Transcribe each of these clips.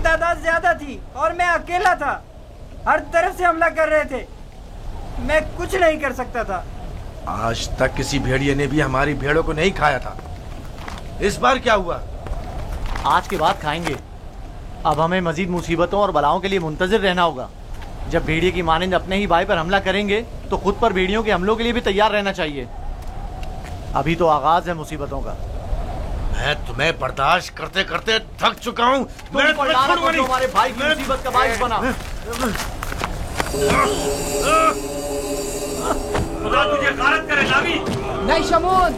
तादाद ज्यादा थी और मैं अकेला था। हर तरफ से हमला कर रहे थे, मैं कुछ नहीं कर सकता था। आज तक किसी भेड़िए ने भी हमारी भेड़ों को नहीं खाया था, इस बार क्या हुआ? आज के बाद खाएंगे। अब हमें मजीद मुसीबतों और बलाओं के लिए मुंतजिर रहना होगा। जब भेड़िए की मानिंद अपने ही भाई पर हमला करेंगे तो खुद पर भेड़ियों के हमलों के लिए भी तैयार रहना चाहिए। अभी तो आगाज है मुसीबतों का। मैं तुम्हें बर्दाश्त करते करते थक चुका हूँ। मैं तुम्हारे भाई की मुसीबत का बाइस बना। खुदा तुझे गारत करे नावी। नहीं शमून।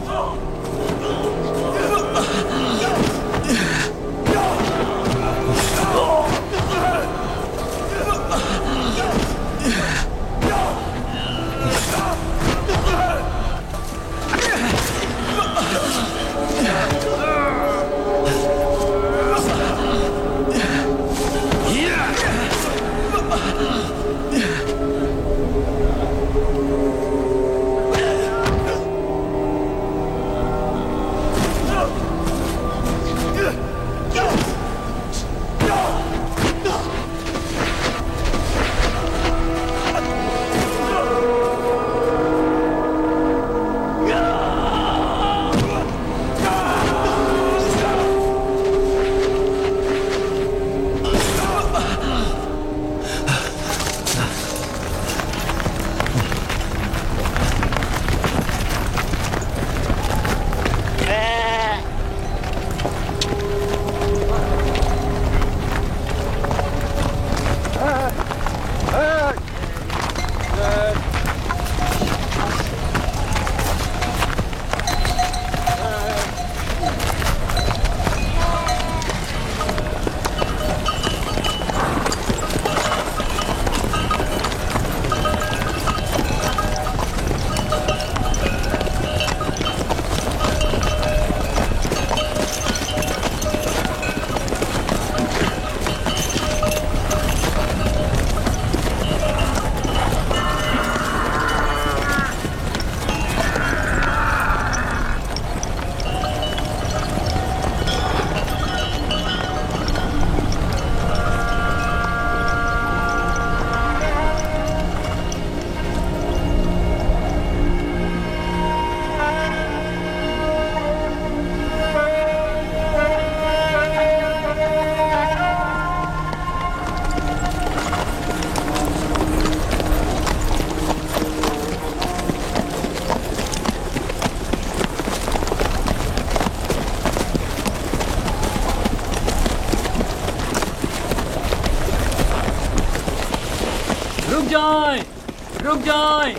रुक जाएं।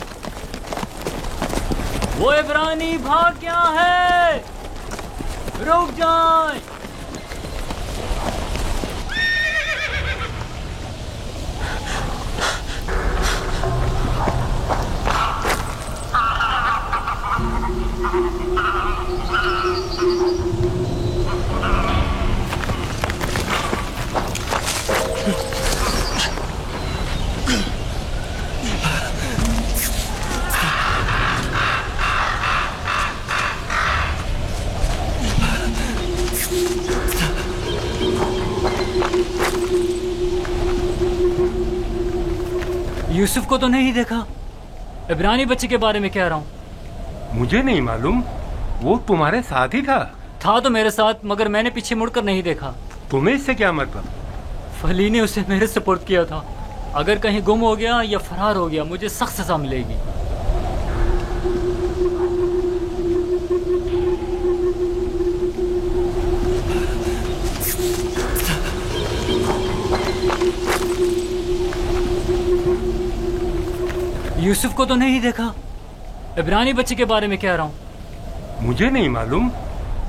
वो इब्रानी भाग गया है, रुक जाएं। यूसुफ को तो नहीं देखा। इब्रानी बच्चे के बारे में कह रहा हूँ। मुझे नहीं मालूम, वो तुम्हारे साथ ही था तो मेरे साथ, मगर मैंने पीछे मुड़कर नहीं देखा। तुम्हें इससे क्या मतलब? फली ने उसे मेरे सपोर्ट किया था। अगर कहीं गुम हो गया या फरार हो गया मुझे सख्त सजा मिलेगी। यूसुफ को तो नहीं देखा। इब्रानी बच्चे के बारे में कह रहा हूँ। मुझे नहीं मालूम,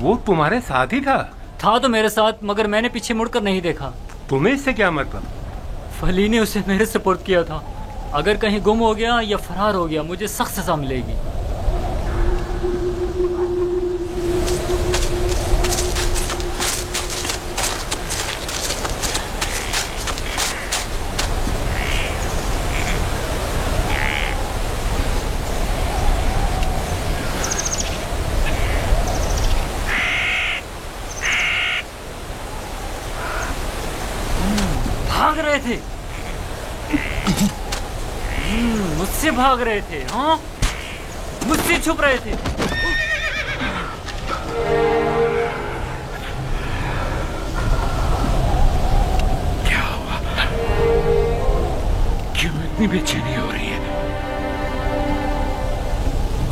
वो तुम्हारे साथ ही था तो मेरे साथ, मगर मैंने पीछे मुड़कर नहीं देखा। तुम्हें इससे क्या मतलब? फली ने उसे मेरे सपोर्ट किया था। अगर कहीं गुम हो गया या फरार हो गया मुझे सख्त सजा मिलेगी। मुझसे भाग रहे थे, हाँ? मुझसे छुप रहे थे। क्या हुआ? क्यों इतनी बेचैनी हो रही है?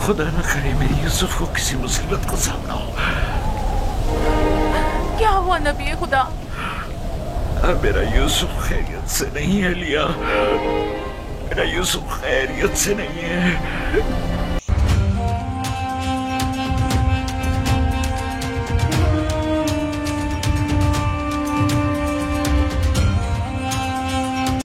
खुदा न करे मेरी यूसुफ को किसी मुसीबत का सामना हो। क्या हुआ नबी खुदा? मेरा यूसुफ खैरियत से नहीं है लिया, मेरा यूसुफ खैरियत से नहीं है।